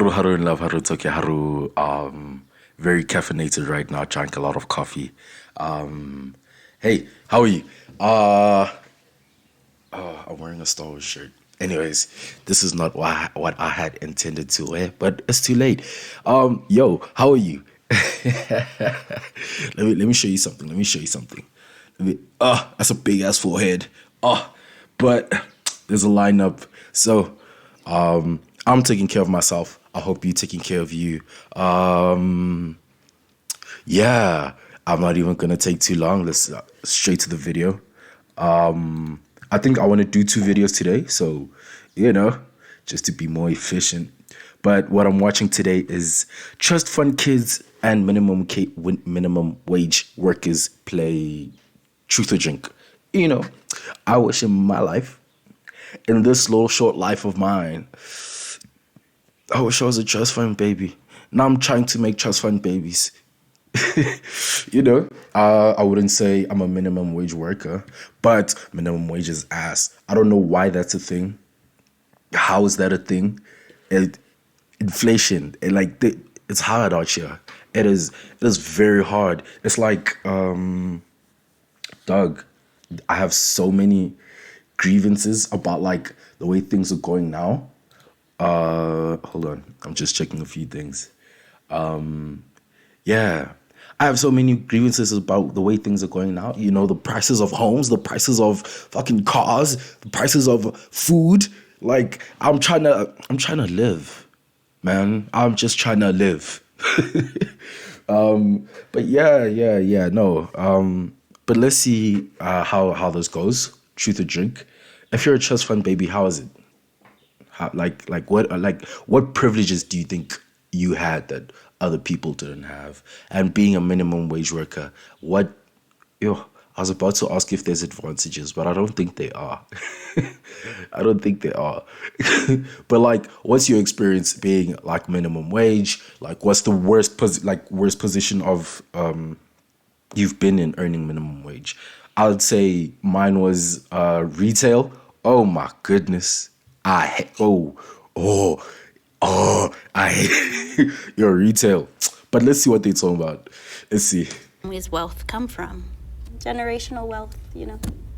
Haru in love, Haru Toki, Haru. Very caffeinated right now. Drank a lot of coffee. Hey, how are you? I'm wearing a Star Wars shirt. Anyways, this is not what I had intended to wear, but it's too late. Yo, how are you? let me show you something. Let me show you something. That's a big ass forehead. But there's a lineup. So, I'm taking care of myself. I hope you're taking care of you. Yeah, I'm not even gonna take too long. Let's straight to the video. I think I want to do 2 videos today, so just to be more efficient. But what I'm watching today is trust fund kids and minimum wage workers play truth or drink. I wish in my life, in this little short life of mine, I wish I was a trust fund baby. Now I'm trying to make trust fund babies. I wouldn't say I'm a minimum wage worker, but minimum wage is ass. I don't know why that's a thing. How is that a thing? Inflation, it's hard out here. It is very hard. It's like, Doug, I have so many grievances about like the way things are going now. Hold on, I'm just checking a few things. Yeah, I have so many grievances about the way things are going now. The prices of homes, the prices of fucking cars, the prices of food. Like, I'm trying to live, man. I'm just trying to live. But no. But let's see how this goes. Truth or drink. If you're a trust fund baby, how is it? What privileges do you think you had that other people didn't have? And being a minimum wage worker, I was about to ask if there's advantages, but I don't think they are. I don't think they are. But what's your experience being like minimum wage? Like, what's the worst position of you've been in earning minimum wage? I would say mine was retail. Oh my goodness. I hate your retail. But let's see what they're talking about. Let's see. Where's wealth come from? Generational wealth,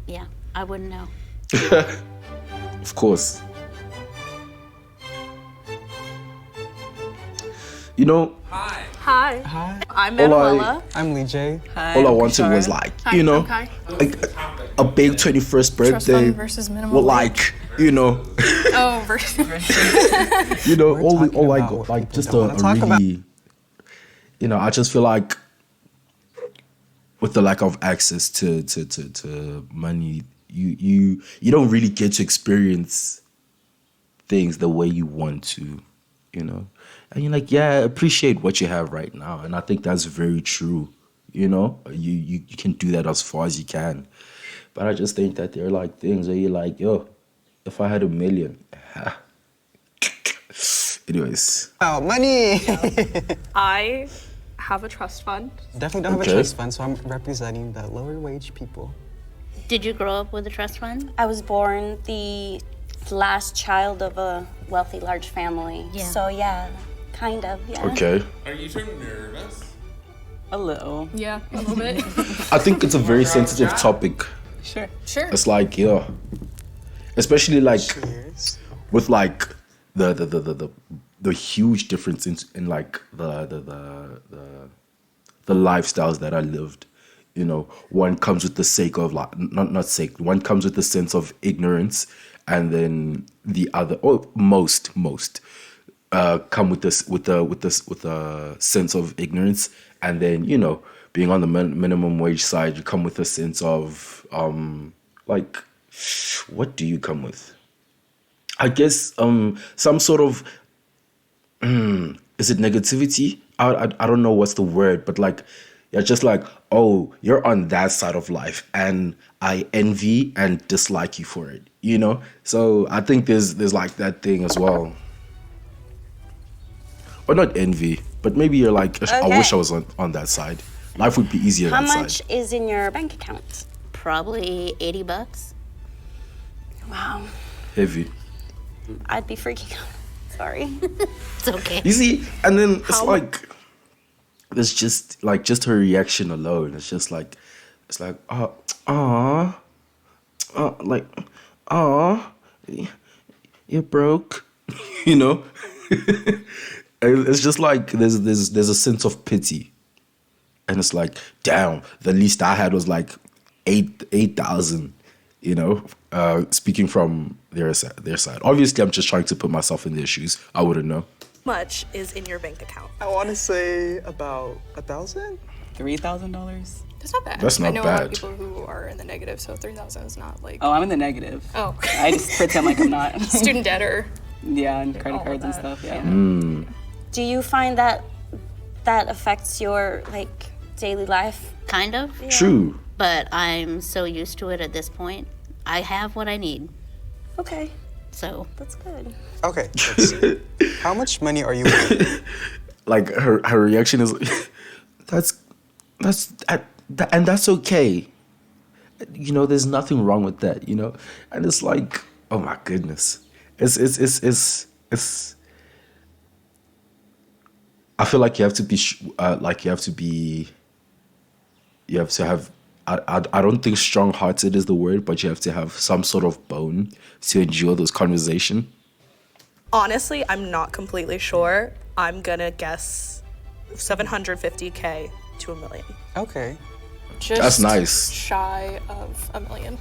Yeah, I wouldn't know. Of course. Hi. Hi. I'm All Manuela. I'm Lee J. Hi. all I I'm wanted Kishara. was Hi, a big 21st birthday. fund versus minimum With wage. Oh, versus. all I go like just a really, I just feel like with the lack of access to money, you don't really get to experience things the way you want to, and you're like, yeah, appreciate what you have right now. And I think that's very true. You can do that as far as you can. But I just think that there are like things where you're like, yo, if I had $1 million. Anyways. Oh, money! I have a trust fund. Definitely don't have Okay. a trust fund, so I'm representing the lower wage people. Did you grow up with a trust fund? I was born the last child of a wealthy, large family. Yeah. So, yeah, kind of, yeah. Okay. Are you turning nervous? A little. Yeah, a little bit. I think it's a very sensitive topic. Sure. It's like, especially like Cheers. with like the huge difference in like the lifestyles that I lived. One comes with the sake of like not sake. One comes with the sense of ignorance, and then the other, or most come with a sense of ignorance, and then being on the minimum wage side, you come with a sense of like, what do you come with? I guess some sort of is it negativity? I don't know what's the word, but like, you're just like, oh, you're on that side of life, and I envy and dislike you for it, So I think there's like that thing as well, or not envy, but maybe you're like, I Okay. wish I was on that side. Life would be easier How that much side. is in your bank account? Probably $80. Wow. Heavy. I'd be freaking out. sorry. It's okay. You see, and then it's like there's just her reaction alone. It's like like you're broke, you know. It's just like there's a sense of pity, and it's like, damn, the least I had was like 8,000, you know. Speaking from their side, obviously I'm just trying to put myself in their shoes. I wouldn't know. Much is in your bank account? I want to say about 1,000. $3,000? That's not bad. That's not I know a lot of bad. people who are in the negative, so 3,000 is not like Oh, I'm in the negative. oh I just pretend like I'm not. student debt or Yeah, and credit all cards and that. stuff. Yeah. Do you find that affects your like daily life? Kind of. True. But I'm so used to it at this point. I have what I need. Okay, So that's good. Okay, let's see. How much money are you worth? Like her reaction is, that's and that's okay. You know, there's nothing wrong with that. You know, and it's like, oh my goodness, it's. I feel like you have to be you have to have. I don't think strong-hearted is the word, but you have to have some sort of bone to endure those conversations. Honestly, I'm not completely sure. I'm gonna guess 750K to $1 million. Okay. just That's nice. shy of $1 million.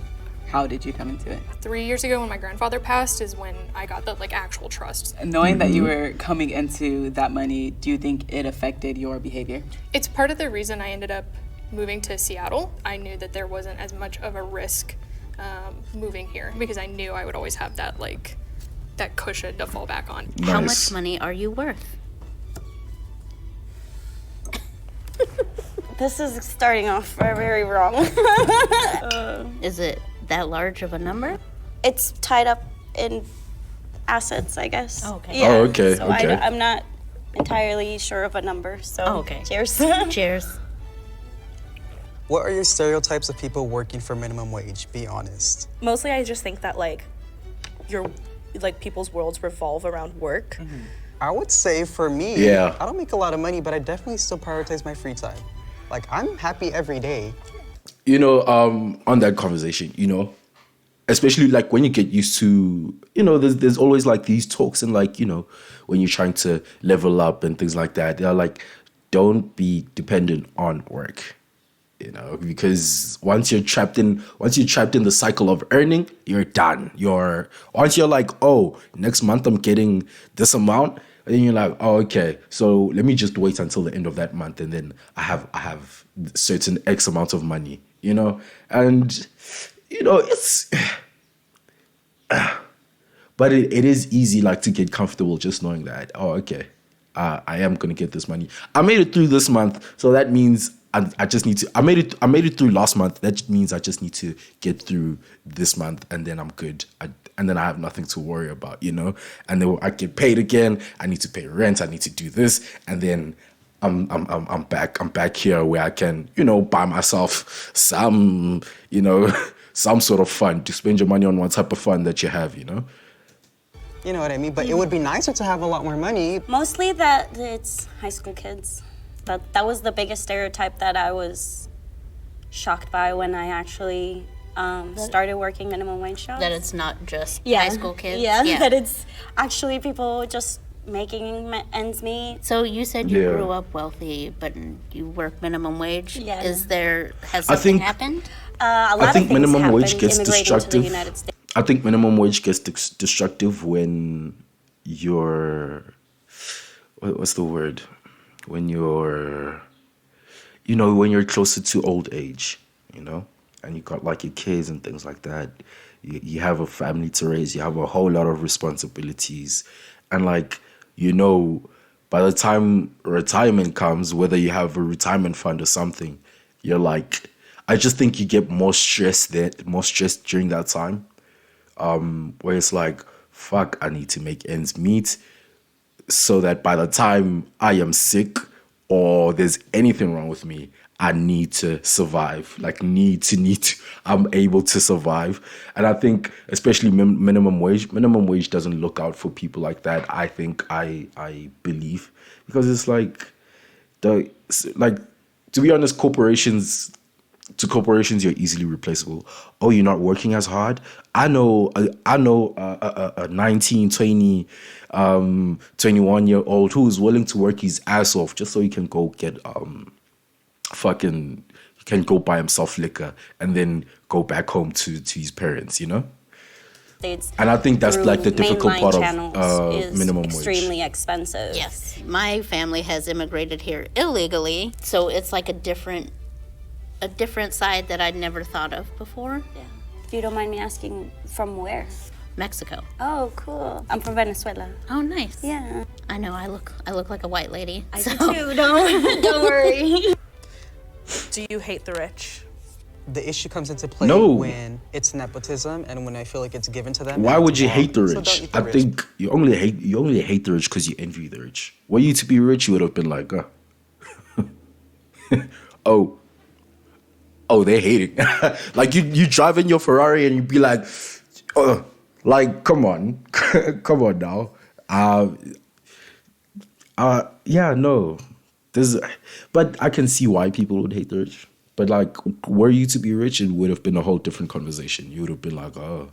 How did you come into it? 3 years ago when my grandfather passed is when I got the like actual trust. Knowing that you were coming into that money, do you think it affected your behavior? It's part of the reason I ended up moving to Seattle. I knew that there wasn't as much of a risk moving here because I knew I would always have that like that cushion to fall back on. how Nice. much money are you worth? This is starting off very wrong. Is it that large of a number? It's tied up in assets, I guess. Oh, okay. Yeah, Oh, okay, So okay. I'm not entirely sure of a number. So Oh, okay. cheers. Cheers. What are your stereotypes of people working for minimum wage? Be honest. Mostly, I just think that like people's worlds revolve around work. I would say for me, Yeah. I don't make a lot of money, but I definitely still prioritize my free time. Like, I'm happy every day. You know, on that conversation, you know, especially like when you get used to, you know, there's always like these talks and like, you know, when you're trying to level up and things like that, they're like, don't be dependent on work, you know, because once you're trapped in the cycle of earning, you're done. Once you're like, oh, next month I'm getting this amount, and then you're like, oh, okay, so let me just wait until the end of that month, and then I have certain X amount of money, you know, and you know it's. But it is easy, like, to get comfortable just knowing that, oh, okay, I am gonna get this money. I made it through this month, so that means I just need to. I made it through last month. That means I just need to get through this month, and then I'm good. And then I have nothing to worry about, you know. And then I get paid again. I need to pay rent. I need to do this, and then I'm back here where I can, you know, buy myself some, you know, some sort of fun, to spend your money on one type of fun that you have, you know. You know what I mean? But it would be nicer to have a lot more money. Mostly that it's high school kids. That was the biggest stereotype that I was shocked by when I actually started working minimum wage jobs. That it's not just Yeah. high school kids? Yeah, that it's actually people just making ends meet. So you said you Yeah. grew up wealthy, but you work minimum wage. Yeah. Has I something think- happened? A lot I think of things minimum wage happened gets immigrating to the destructive. United States. I think minimum wage gets destructive when you're, what's the word? When you're, you know, when you're closer to old age, you know, and you got like your kids and things like that. You have a family to raise. You have a whole lot of responsibilities, and like, you know, by the time retirement comes, whether you have a retirement fund or something, you're like, I just think you get more stressed during that time. Where it's like, fuck, I need to make ends meet so that by the time I am sick or there's anything wrong with me, I need to survive. Like need to. I'm able to survive, and I think especially minimum wage. Minimum wage doesn't look out for people like that. I think I believe because it's like like to be honest, corporations you're easily replaceable. Oh, you're not working as hard. I know a 19, 20, 21-year-old who is willing to work his ass off just so he can go get fucking he can go buy himself liquor and then go back home to his parents, you know? States And I think that's through like the difficult mainline part channels of is minimum wage. extremely expensive. Yes, my family has immigrated here illegally, so it's like a different side that I'd never thought of before. Yeah. If you don't mind me asking, from where? Mexico. Oh, cool. I'm from Venezuela. Oh, nice. Yeah. I know. I look like a white lady. I so. do too. Don't worry. Do you hate the rich? The issue comes into play No. when it's nepotism and when I feel like it's given to them. Why and would it's you wrong. hate the So rich? don't eat the I rich. think you only hate the rich because you envy the rich. Were you to be rich, you would have been like, oh, they're hating. Like you drive in your Ferrari and you'd be like, like come on, come on now. Yeah, no. But I can see why people would hate the rich. But like, were you to be rich, it would have been a whole different conversation. You would have been like, oh.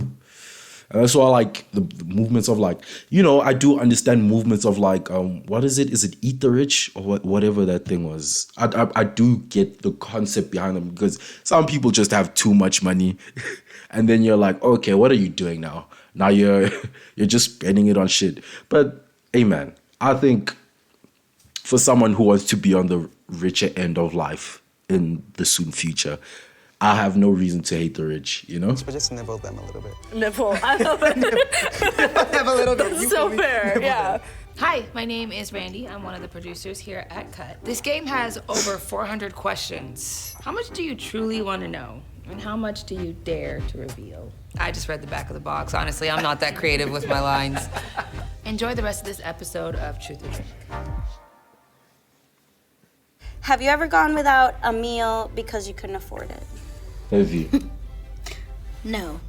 And that's why, like, the movements of, like, you know, I do understand movements of, like, what is it? Is it Eat the Rich or whatever that thing was? I do get the concept behind them because some people just have too much money. And then you're like, okay, what are you doing now? Now you're just spending it on shit. But, hey, man, I think for someone who wants to be on the richer end of life in the soon future, I have no reason to hate the rich, you know? So just nibble them a little bit. Nipple. I love it. Have a little bit. That's so fair. Yeah. Hi, my name is Randy. I'm one of the producers here at Cut. This game has over 400 questions. How much do you truly want to know? And how much do you dare to reveal? I just read the back of the box. Honestly, I'm not that creative with my lines. Enjoy the rest of this episode of Truth or Drink. Have you ever gone without a meal because you couldn't afford it? Have you? No.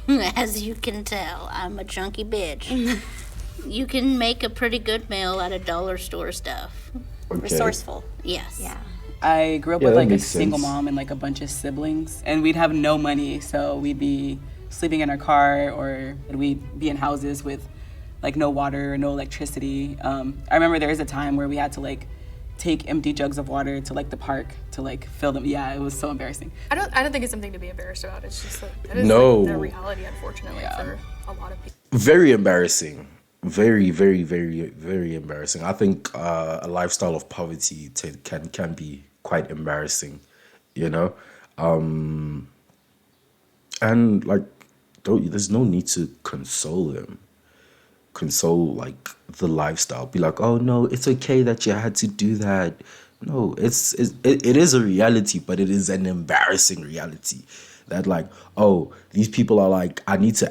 As you can tell, I'm a chunky bitch. You can make a pretty good meal out of dollar store stuff. Okay. Resourceful. Yes. Yeah. I grew up Yeah, with that like a makes single sense. mom and like a bunch of siblings, and we'd have no money, so we'd be sleeping in our car or we'd be in houses with like no water, no electricity. I remember there was a time where we had to like take empty jugs of water to like the park to like fill them. Yeah, it was so embarrassing. I don't think it's something to be embarrassed about. It's just like that is No. like the reality, unfortunately, for a lot of people. Very embarrassing. Very, very, very, very embarrassing. I think a lifestyle of poverty can be quite embarrassing, you know? And like, there's no need to console them. Console like the lifestyle. Be like, oh no, it's okay that you had to do that. No, it is a reality, but it is an embarrassing reality. That like, oh, these people are like, I need to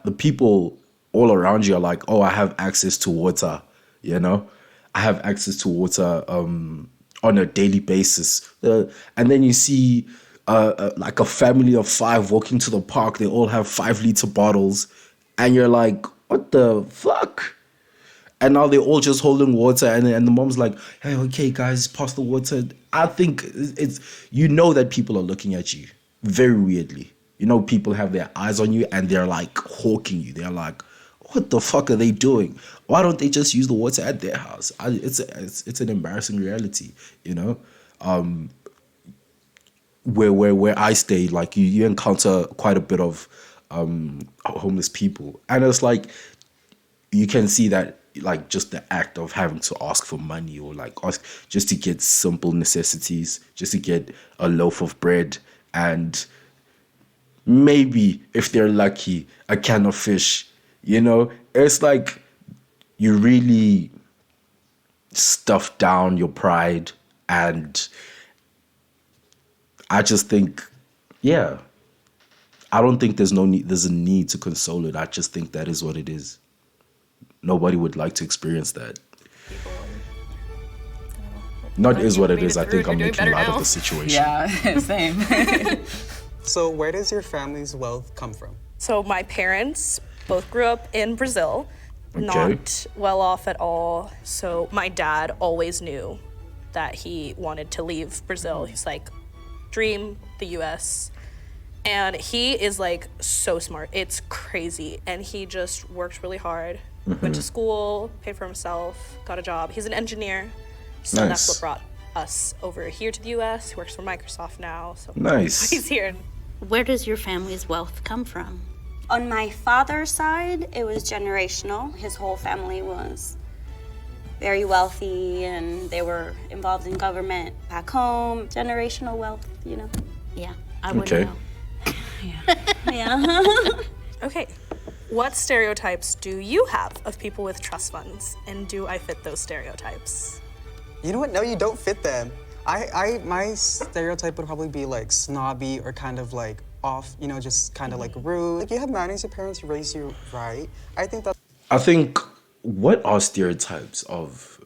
the people all around you are like, oh, I have access to water, you know? I have access to water on a daily basis. And then you see like a family of 5 walking to the park. They all have 5-liter bottles. And you're like, what the fuck? And now they're all just holding water. And the mom's like, hey, okay, guys, pass the water. I think it's, you know that people are looking at you very weirdly. You know, people have their eyes on you and they're like hawking you. They're like, what the fuck are they doing? Why don't they just use the water at their house? It's an embarrassing reality, you know? Where I stay, like you encounter quite a bit of homeless people. And it's like, you can see that like just the act of having to ask for money or like ask just to get simple necessities, just to get a loaf of bread and maybe if they're lucky, a can of fish, you know, it's like you really stuff down your pride. And I just think, yeah, I don't think there's a need to console it. I just think that is what it is. Nobody would like to experience that. People and, I don't know, Not is what it made is. I through think it. I'm You're doing making better light of now. the situation. Yeah, same. So where does your family's wealth come from? So my parents both grew up in Brazil, not well off at all. So my dad always knew that he wanted to leave Brazil. He's like, dream the US. And he is like so smart. It's crazy. And he just worked really hard. Went to school, paid for himself, got a job. He's an engineer. So that's what Nice. brought us over here to the US. He works for Microsoft now. So Nice. he's here. Where does your family's wealth come from? On my father's side, it was generational. His whole family was very wealthy and they were involved in government back home. Generational wealth, you know? Yeah, I would Okay. know. Yeah. Okay. What stereotypes do you have of people with trust funds? And do I fit those stereotypes? You know what? No, you don't fit them. My stereotype would probably be like snobby or kind of like off, you know, just kind of like rude. Like you have manners, your parents raise you right. I think that. I think what are stereotypes of?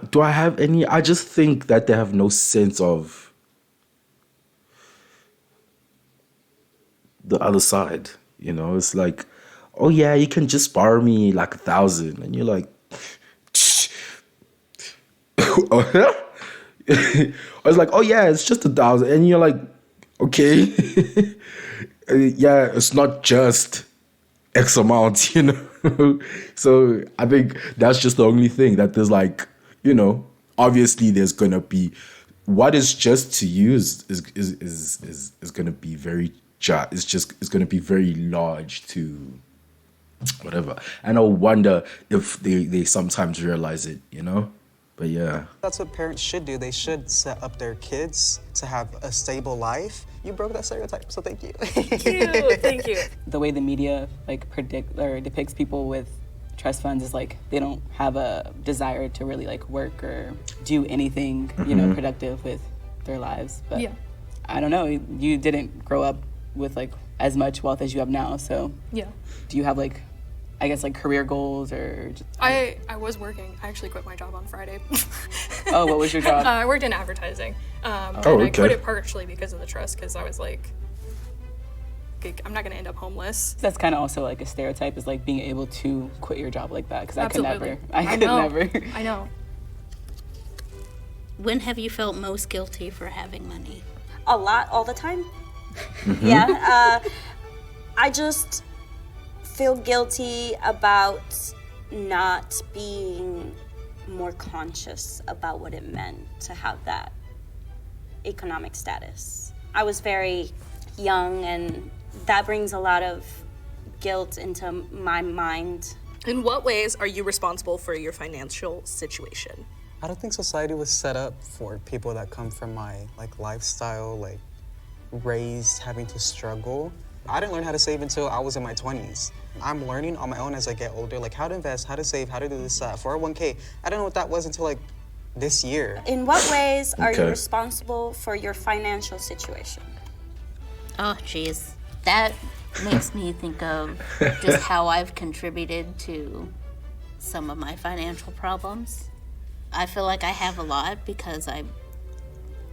Do I have any? I just think that they have no sense of the other side. You know, it's like, oh yeah, you can just borrow me like 1,000, and you're like, I was like, oh yeah, it's just 1,000, and you're like, okay, yeah, it's not just X amount, you know. So I think that's just the only thing that there's like, you know, obviously there's gonna be what is just to use is gonna be very it's gonna be very large to whatever. And I wonder if they sometimes realize it, you know? But yeah. That's what parents should do. They should set up their kids to have a stable life. You broke that stereotype, so thank you. Thank you. The way the media like predict or depicts people with trust funds is like they don't have a desire to really like work or do anything, you know, productive with their lives. But Yeah. I don't know, you didn't grow up with like as much wealth as you have now, so Yeah. do you have like, I guess like career goals or just, I was working. I actually quit my job on Friday. oh, what was your job? I worked in advertising. And I okay. quit it partially because of the trust, because I was like, okay, I'm not going to end up homeless. That's kind of also like a stereotype is like being able to quit your job like that because I could Absolutely. never. I could know. never. I know. When have you felt most guilty for having money? A lot, all the time. Yeah. I just feel guilty about not being more conscious about what it meant to have that economic status. I was very young, and that brings a lot of guilt into my mind. In what ways are you responsible for your financial situation? I don't think society was set up for people that come from my like lifestyle, like raised having to struggle. I didn't learn how to save until I was in my 20s. I'm learning on my own as I get older, like how to invest, how to save, how to do this, 401k. I don't know what that was until like this year. In what ways are you Okay. responsible for your financial situation? Oh, geez. That makes me think of just how I've contributed to some of my financial problems. I feel like I have a lot because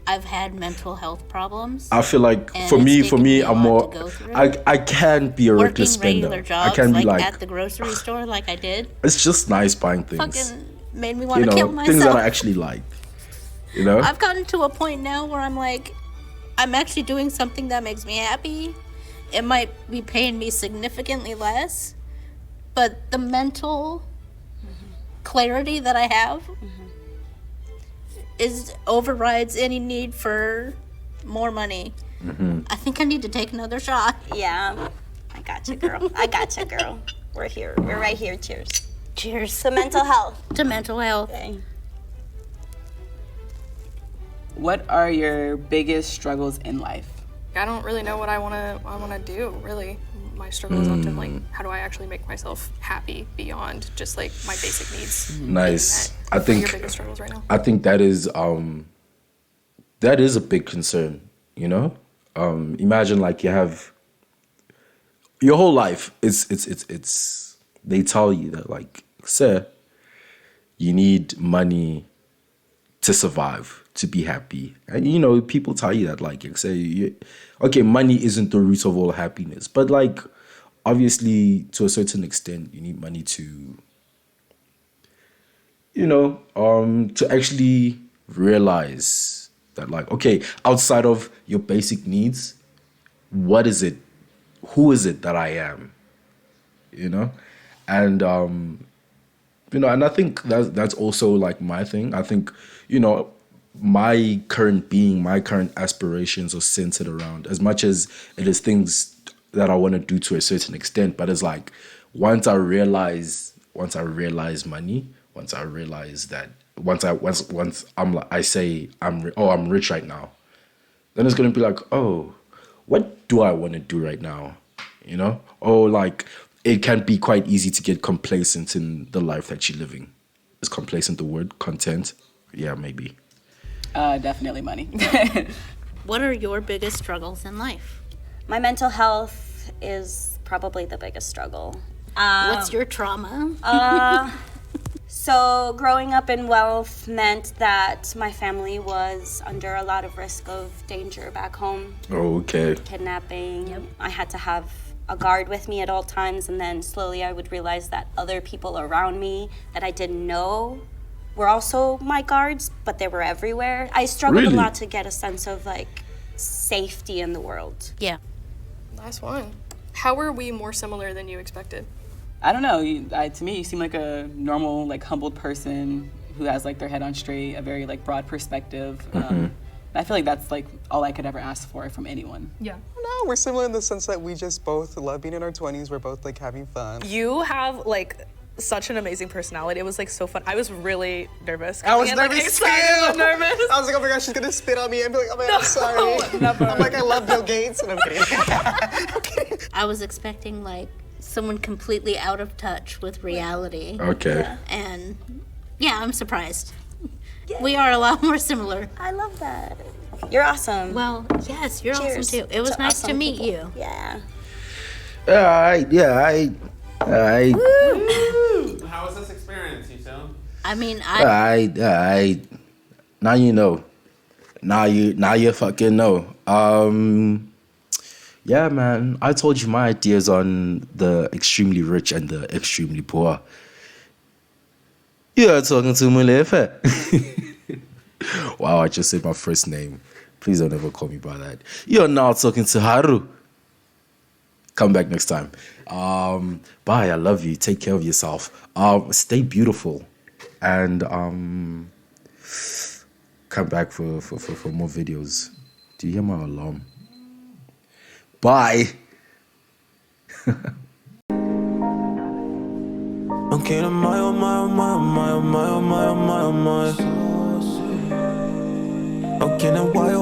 I've had mental health problems. I feel like And for it's me, taken me a I'm lot more. to go through. I can't be a Working reckless spender. regular I jobs, can't be like like. at the grocery store, like I did, It's just nice buying things. fucking made me want You to kill know, myself. things that I actually like. You know. I've gotten to a point now where I'm like, I'm actually doing something that makes me happy. It might be paying me significantly less, but the mental clarity that I have overrides any need for more money. I think I need to take another shot. Yeah, I got you, girl. I got you, girl. We're here. We're right here. Cheers. Cheers To mental health. to mental health. Okay. What are your biggest struggles in life? I don't really know what I want to do, really. My struggle is often like, how do I actually make myself happy beyond just like my basic needs? Nice. I What are your think. biggest struggles right now? I think that is a big concern, you know? Imagine like you have your whole life, it's they tell you that like, sir, you need money to to survive, to be happy. And people tell you that, like, say, okay, money isn't the root of all happiness, but like, obviously, to a certain extent, you need money to, to actually realize that, like, okay, outside of your basic needs, what is it? Who is it that I am? And and I think that's also like my thing. I think, my current being, my current aspirations are centered around, as much as it is things that I want to do to a certain extent, but it's like once I realize money, once I realize that once I'm rich right now, then it's gonna be like, oh, what do I want to do right now? Oh, like, it can be quite easy to get complacent in the life that you're living. Is complacent the word? Content? Yeah, maybe. Definitely money. What are your biggest struggles in life? My mental health is probably the biggest struggle. What's your trauma? So growing up in wealth meant that my family was under a lot of risk of danger back home. Oh, okay. Kidnapping. Yep. I had to have a guard with me at all times, and then slowly I would realize that other people around me that I didn't know were also my guards, but they were everywhere. I struggled Really? a lot to get a sense of like safety in the world. Yeah. Last one. How are we more similar than you expected? I don't know. To me, you seem like a normal, like, humbled person who has, like, their head on straight, a very, like, broad perspective. I feel like that's, like, all I could ever ask for from anyone. Yeah. No, we're similar in the sense that we just both love being in our 20s. We're both, like, having fun. You have like such an amazing personality. It was like so fun. I was really nervous. I was coming in, like, nervous excited and too. nervous. I was like, oh my gosh, she's gonna spit on me and be like, oh my God, I'm sorry. Never. I'm like, I love Bill Gates, and I'm kidding. I was expecting like someone completely out of touch with reality. Okay. And yeah, I'm surprised. We are a lot more similar. I love that. You're awesome. Well, yes, you're Cheers awesome too. It was nice to awesome meet people. you. Yeah. All right. How was this experience, Yuto? I mean, All right. Now you know. Now you fucking know. Yeah, man. I told you my ideas on the extremely rich and the extremely poor. You're talking to Mulefe. Wow, I just said my first name. Please don't ever call me by that. You're now talking to Haru. Come back next time. Bye. I love you. Take care of yourself. Stay beautiful. And come back for more videos. Do you hear my alarm? Bye. Okay, okay, now why? Okay, now why?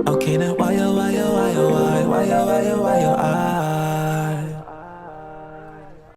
Okay, now why?